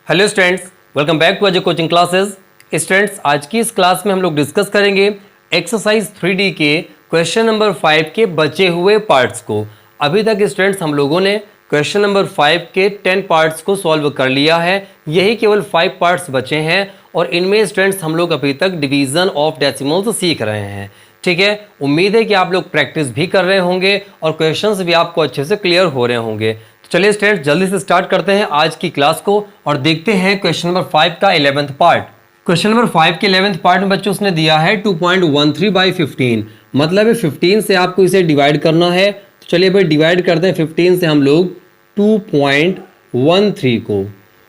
Hello students, welcome back to Ajay coaching classes. Students, आज की इस क्लास में हम लोग डिस्कस करेंगे एक्सरसाइज 3D के क्वेश्चन नंबर 5 के बचे हुए पार्ट्स को। अभी तक स्टूडेंट्स हम लोगों ने क्वेश्चन नंबर 5 के 10 पार्ट्स को सॉल्व कर लिया है। यही केवल 5 पार्ट्स बचे हैं और इनमें स्टूडेंट्स हम लोग अभी तक डिवीजन ऑफ डेसिमल्स सीख रहे हैं। ठीक है, उम्मीद है कि आप लोग प्रैक्टिस भी कर रहे होंगे और क्वेश्चंस भी आपको अच्छे से क्लियर हो रहे होंगे। चलिए स्टूडेंट्स, जल्दी से स्टार्ट करते हैं आज की क्लास को और देखते हैं क्वेश्चन नंबर 5 का 11th पार्ट। क्वेश्चन नंबर 5 के 11th पार्ट में बच्चों उसने दिया है 2.13 बाई 15, मतलब है 15 से आपको इसे डिवाइड करना है। तो चलिए भाई डिवाइड करते हैं 15 से हम लोग 2.13 को।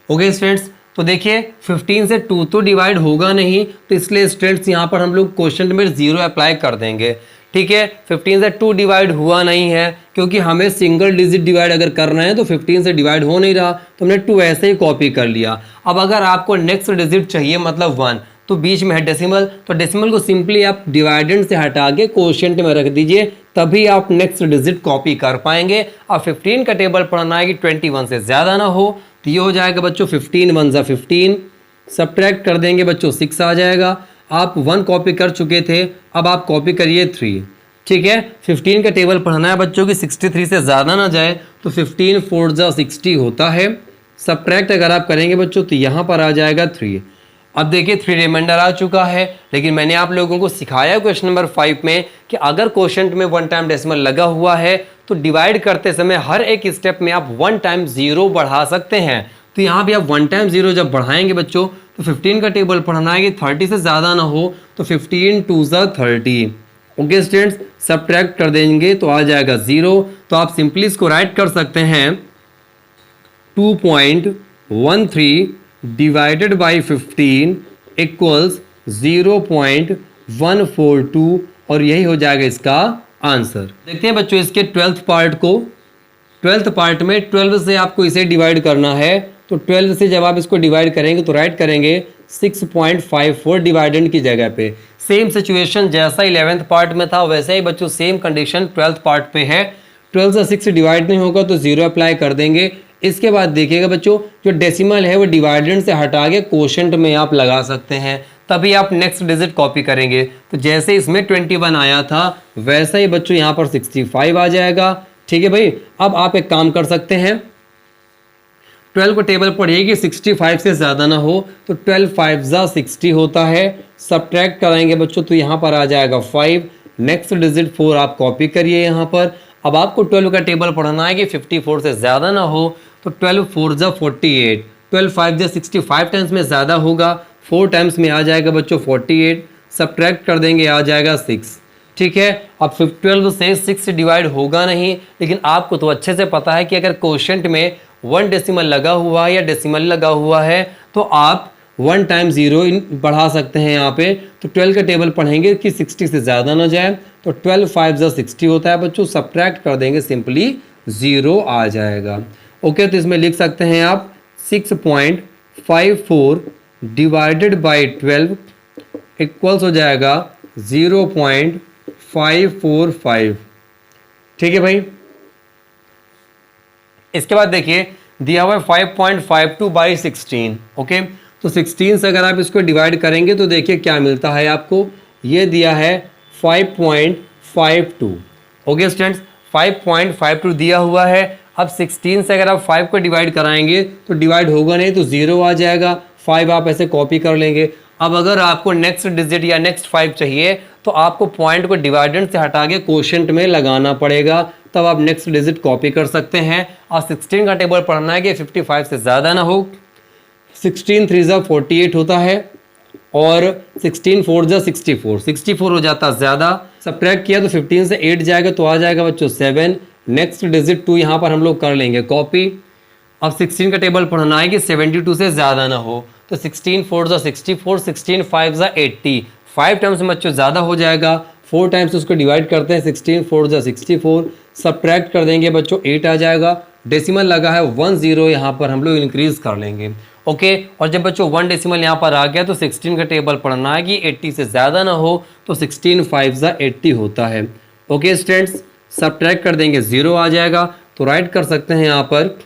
ओके स्टूडेंट्स, तो देखिए 15 से 2 तो डिवाइड होगा नहीं, तो इसलिए स्टूडेंट्स यहाँ पर हम लोग क्वेश्चन में 0 अप्लाई कर देंगे। ठीक है, 15 से 2 डिवाइड हुआ नहीं है क्योंकि हमें सिंगल डिजिट डिवाइड अगर करना है तो 15 से डिवाइड हो नहीं रहा, तो हमने 2 ऐसे ही कॉपी कर लिया। अब अगर आपको नेक्स्ट डिजिट चाहिए मतलब 1, तो बीच में है डेसिमल, तो डेसिमल को सिंपली आप डिवाइडेंड से हटा के कोशेंट में रख दीजिए, तभी आप नेक्स्ट डिजिट कॉपी कर पाएंगे। अब 15 का टेबल पढ़ना है कि 21 से ज़्यादा ना हो, तो ये हो जाएगा बच्चों 15 1 ज़ा 15, सब्ट्रैक्ट कर देंगे बच्चों 6 आ जाएगा। आप 1 कॉपी कर चुके थे, अब आप कॉपी करिए 3। ठीक है, 15 का टेबल पढ़ना है बच्चों की 63 से ज़्यादा ना जाए, तो 15 4 ज़ा 60 होता है। सब्ट्रैक्ट अगर आप करेंगे बच्चों तो यहाँ पर आ जाएगा 3। अब देखिए 3 रिमाइंडर आ चुका है, लेकिन मैंने आप लोगों को सिखाया क्वेश्चन नंबर 5 में कि अगर क्वोशंट में 1 टाइम डेसिमल लगा हुआ है तो डिवाइड करते समय हर एक स्टेप में आप 1 टाइम 0 बढ़ा सकते हैं। तो यहाँ भी आप 1 टाइम 0 जब बढ़ाएंगे बच्चों तो 15 का टेबल पढ़ना है कि 30 से ज़्यादा ना हो, तो 15 2 ज़ा 30। ओके स्टूडेंट्स, सब्ट्रैक्ट कर देंगे तो आ जाएगा 0। तो आप सिंपली इसको राइट कर सकते हैं 2.13 डिवाइडेड बाई 15 इक्वल्स 0.142 और यही हो जाएगा इसका आंसर। देखते हैं बच्चों इसके 12th पार्ट को। 12th पार्ट में 12 से आपको इसे डिवाइड करना है, तो 12 से जब आप इसको डिवाइड करेंगे तो राइट करेंगे 6.54 डिवाइडेंड की जगह पे। सेम सिचुएशन जैसा 11th पार्ट में था वैसे ही बच्चों सेम कंडीशन 12th पार्ट पे है। 12 से 6 डिवाइड नहीं होगा तो 0 अप्लाई कर देंगे। इसके बाद देखिएगा बच्चों जो डेसिमल है वो डिवाइडेंड से हटा के कोशेंट में आप लगा सकते हैं, तभी आप नेक्स्ट डिजिट कॉपी करेंगे। तो जैसे इसमें 21 आया था वैसा ही बच्चों यहाँ पर 65 आ जाएगा। ठीक है भाई, अब आप एक काम कर सकते हैं, 12 को टेबल पढ़िए कि 65 से ज़्यादा ना हो, तो 12 5 ज़ा 60 होता है। सब्ट्रैक्ट कराएंगे बच्चों तो यहाँ पर आ जाएगा 5। नेक्स्ट डिजिट 4 आप कॉपी करिए यहाँ पर। अब आपको 12 का टेबल पढ़ना है कि 54 से ज़्यादा ना हो, तो 12 4 ज़ा 48, 12 5 ज़ा 65 टाइम्स में ज़्यादा होगा, 4 टाइम्स में आ जाएगा बच्चों 48। सब्ट्रैक्ट कर देंगे आ जाएगा 6। ठीक है, अब 12 से 6 डिवाइड होगा नहीं, लेकिन आपको तो अच्छे से पता है कि अगर कोशेंट में 1 डेसिमल लगा हुआ है या डेसिमल लगा हुआ है तो आप 1 टाइम 0 बढ़ा सकते हैं यहाँ पे। तो 12 का टेबल पढ़ेंगे कि 60 से ज़्यादा ना जाए, तो 12 5 ज़ा 60 होता है बच्चों। सब्ट्रैक्ट कर देंगे सिंपली 0 आ जाएगा। ओके, तो इसमें लिख सकते हैं आप 6.54 डिवाइडेड बाई 12 इक्वल्स हो जाएगा 0.545। ठीक है भाई, इसके बाद देखिए दिया हुआ है 5.52 बाई 16। ओके, तो 16 से अगर आप इसको डिवाइड करेंगे तो देखिए क्या मिलता है आपको, ये दिया है 5.52। ओके स्टूडेंट्स, 5.52 दिया हुआ है। अब 16 से अगर आप 5 को डिवाइड कराएंगे तो डिवाइड होगा नहीं, तो 0 आ जाएगा। 5 आप ऐसे कॉपी कर लेंगे। अब अगर आपको नेक्स्ट डिजिट या नेक्स्ट 5 चाहिए तो आपको पॉइंट को डिवाइडेंड से हटा के कोशेंट में लगाना पड़ेगा, तब आप नेक्स्ट डिजिट कॉपी कर सकते हैं। और 16 का टेबल पढ़ना है कि 55 से ज़्यादा ना हो। 16 3 ज़ा 48 होता है और 16 4 ज़ा 64, 64 हो जाता है ज़्यादा। सब्ट्रैक्ट किया तो 15 से 8 जाएगा तो आ जाएगा बच्चों 7। नेक्स्ट डिजिट 2 यहाँ पर हम लोग कर लेंगे कॉपी। अब 16 का टेबल पढ़ना है कि 72 से ज़्यादा ना हो, तो 16 4 ज़ा 64, 16 5 ज़ा 80, 5 टाइम्स में बच्चों ज़्यादा हो जाएगा। 4 टाइम्स उसको डिवाइड करते हैं, 16 4 ज़ा 64। सब्ट्रैक्ट कर देंगे बच्चों 8 आ जाएगा। डेसिमल लगा है 1 0, यहाँ पर हम लोग इंक्रीज कर लेंगे। ओके, और जब बच्चों 1 डेसिमल यहाँ पर आ गया तो 16 का टेबल पढ़ना है कि 80 से ज़्यादा ना हो, तो 16 5 ज़ा 80 होता है। ओके स्टूडेंट्स, सब्ट्रैक्ट कर देंगे 0 आ जाएगा। तो राइट कर सकते हैं यहाँ पर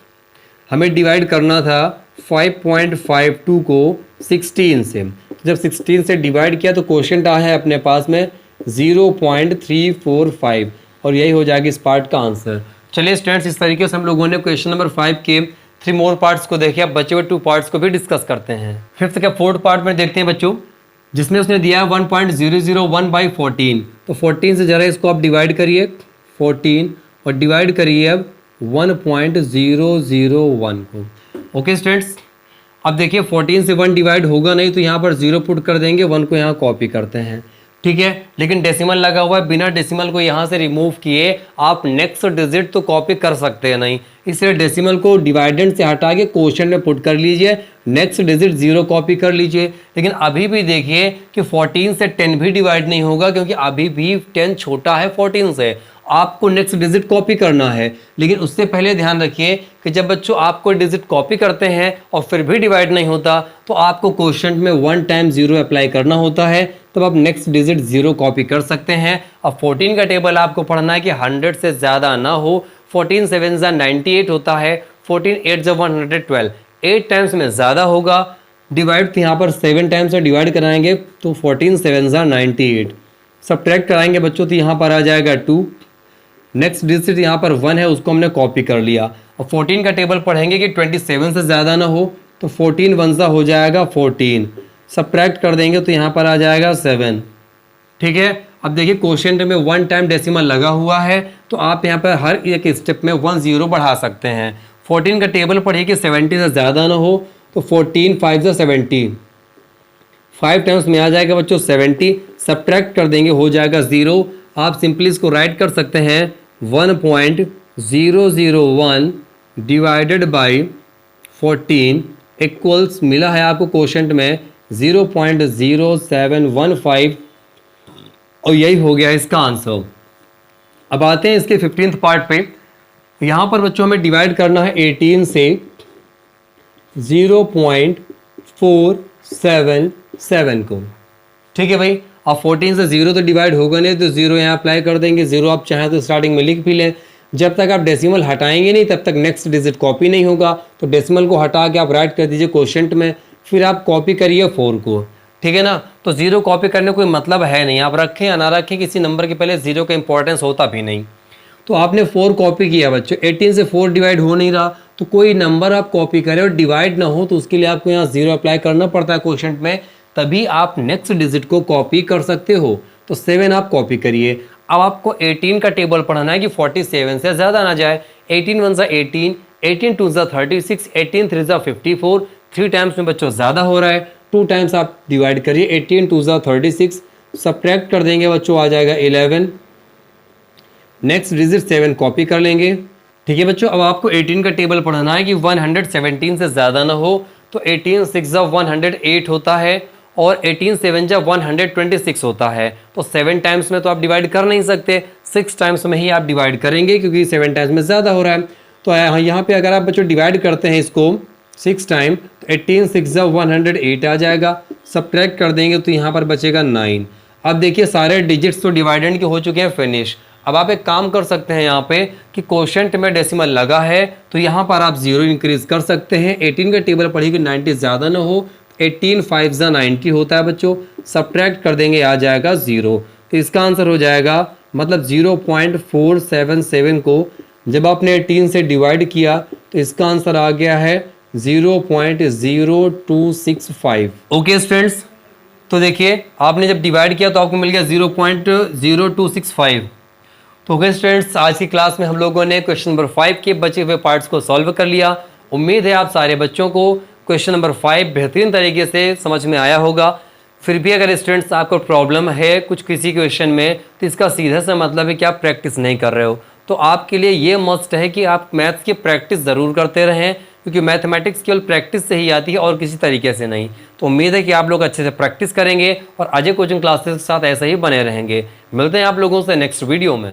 हमें डिवाइड करना था 5.52 को 16 से, जब 16 से डिवाइड किया तो क्वोशंट आया है अपने पास में 0.345 और यही हो जाएगा इस पार्ट का आंसर। चलिए स्टूडेंट्स, इस तरीके से हम लोगों ने क्वेश्चन नंबर 5 के 3 मोर पार्ट्स को देखे। अब बचे हुए 2 पार्ट्स को भी डिस्कस करते हैं। 5th का 4th पार्ट में देखते हैं बच्चों, जिसमें उसने दिया है 1.001/14। तो 14 से जरा इसको आप डिवाइड करिए 14 और डिवाइड करिए अब 1.001 को। ओके स्टूडेंट्स, अब देखिए 14 से 1 डिवाइड होगा नहीं तो यहाँ पर 0 पुट कर देंगे, 1 को यहाँ कॉपी करते हैं, ठीक है। लेकिन डेसिमल लगा हुआ है, बिना डेसिमल को यहाँ से रिमूव किए आप नेक्स्ट डिजिट तो कॉपी कर सकते हैं नहीं, इसलिए डेसिमल को डिवाइडेंड से हटा के क्वोशंट में पुट कर लीजिए, नेक्स्ट डिजिट 0 कॉपी कर लीजिए। लेकिन अभी भी देखिए कि 14 से 10 भी डिवाइड नहीं होगा, क्योंकि अभी भी 10 छोटा है 14 से। आपको नेक्स्ट डिजिट कॉपी करना है, लेकिन उससे पहले ध्यान रखिए कि जब बच्चों आप कोई डिजिट कॉपी करते हैं और फिर भी डिवाइड नहीं होता तो आपको क्वोशंट में 1 टाइम 0 अप्लाई करना होता है, तब आप नेक्स्ट डिजिट 0 कॉपी कर सकते हैं। अब 14 का टेबल आपको पढ़ना है कि 100 से ज़्यादा ना हो। 14 7 जा 98 होता है, 14 8 जा 112, 8 टाइम्स में ज़्यादा होगा। डिवाइड तो यहाँ पर 7 टाइम्स से डिवाइड कराएंगे तो 14 7 जा 98, सब्ट्रैक्ट कराएंगे बच्चों तो यहाँ पर आ जाएगा 2। नेक्स्ट डिजिट यहाँ पर 1 है, उसको हमने कॉपी कर लिया। और 14 का टेबल पढ़ेंगे कि 27 से ज़्यादा ना हो, तो 14 1 जा हो जाएगा 14, सब्ट्रैक्ट कर देंगे तो यहाँ पर आ जाएगा 7, ठीक है। अब देखिए क्वोशंट में 1 टाइम डेसिमल लगा हुआ है, तो आप यहाँ पर हर एक स्टेप में 1 0 बढ़ा सकते हैं। 14 का टेबल पढ़िए कि 70 से ज़्यादा ना हो, तो 14 5 जा 70, 5 टाइम्स में आ जाएगा बच्चों 70, सब्ट्रैक्ट कर देंगे हो जाएगा 0। आप सिंपली इसको राइट कर सकते हैं 1.001 डिवाइडेड बाई 14 इक्वल्स, मिला है आपको क्वोशंट में 0.0715 और यही हो गया इसका आंसर। अब आते हैं इसके 15th पार्ट पे। यहाँ पर बच्चों हमें डिवाइड करना है 18 से 0.477 को, ठीक है भाई। अब 14 से 0 तो डिवाइड होगा नहीं, तो 0 यहाँ अप्लाई कर देंगे। 0 आप चाहें तो स्टार्टिंग में लिख भी लें। जब तक आप डेसिमल हटाएंगे नहीं तब तक नेक्स्ट डिजिट कॉपी नहीं होगा, तो डेसिमल को हटा के आप राइट कर दीजिए क्वोशंट में, फिर आप कॉपी करिए 4 को, ठीक है ना। तो 0 कॉपी करने कोई मतलब है नहीं, आप रखें या ना रखें, किसी नंबर के पहले 0 का इंपॉर्टेंस होता भी नहीं। तो आपने 4 कॉपी किया बच्चों, 18 से 4 डिवाइड हो नहीं रहा, तो कोई नंबर आप कॉपी करें और डिवाइड ना हो तो उसके लिए आपको यहाँ 0 अप्लाई करना पड़ता है क्वोशंट में, तभी आप नेक्स्ट डिजिट को कॉपी कर सकते हो। तो 7 आप कॉपी करिए। अब आपको 18 का टेबल पढ़ना है कि 47 से ज़्यादा ना जाए। 18 1 जा 18, 18 2 जा 36, 18 3 जा 54, 3 टाइम्स में बच्चों ज़्यादा हो रहा है, 2 टाइम्स आप डिवाइड करिए। 18 2 जा 36, सब्ट्रैक्ट कर देंगे बच्चों आ जाएगा 11, नेक्स्ट डिजिट 7 कॉपी कर लेंगे, ठीक है बच्चों। अब आपको 18 का टेबल पढ़ना है कि 117 से ज़्यादा ना हो, तो 18 6 जा 108 होता है और 18 7 जा 126 होता है। तो 7 टाइम्स में तो आप डिवाइड कर नहीं सकते, 6 टाइम्स में ही आप डिवाइड करेंगे, क्योंकि 7 टाइम्स में ज़्यादा हो रहा है। तो यहाँ पे अगर आप बच्चों डिवाइड करते हैं इसको 6 टाइम, तो 18 6 जा 108 आ जाएगा, सब्ट्रैक्ट कर देंगे तो यहाँ पर बचेगा 9। अब देखिए सारे डिजिट्स तो डिवाइडेंड के हो चुके हैं फिनिश। अब आप एक काम कर सकते हैं यहाँ पे कि क्वोशंट में डेसिमल लगा है तो यहाँ पर आप 0 इंक्रीज कर सकते हैं। 18 का टेबल पढ़िए कि 90 ज़्यादा ना हो, 18 5 जा 90 होता है बच्चों, सब्ट्रैक्ट कर देंगे आ जाएगा 0। तो इसका आंसर हो जाएगा मतलब 0.477 को जब आपने 18 से डिवाइड किया तो इसका आंसर आ गया है 0.0265। ओके स्टूडेंट्स, तो देखिए आपने जब डिवाइड किया तो आपको मिल गया 0.0265। तो ओके स्टूडेंट्स, आज की क्लास में हम लोगों ने क्वेश्चन नंबर 5 के बचे हुए पार्ट्स को सॉल्व कर लिया। उम्मीद है आप सारे बच्चों को क्वेश्चन नंबर 5 बेहतरीन तरीके से समझ में आया होगा। फिर भी अगर स्टूडेंट्स आपको प्रॉब्लम है कुछ किसी क्वेश्चन में, तो इसका सीधा सा मतलब है कि आप प्रैक्टिस नहीं कर रहे हो। तो आपके लिए ये मस्ट है कि आप मैथ्स की प्रैक्टिस ज़रूर करते रहें, क्योंकि मैथमेटिक्स केवल प्रैक्टिस से ही आती है और किसी तरीके से नहीं। तो उम्मीद है कि आप लोग अच्छे से प्रैक्टिस करेंगे और अजय कोचिंग क्लासेस के साथ ऐसे ही बने रहेंगे। मिलते हैं आप लोगों से नेक्स्ट वीडियो में।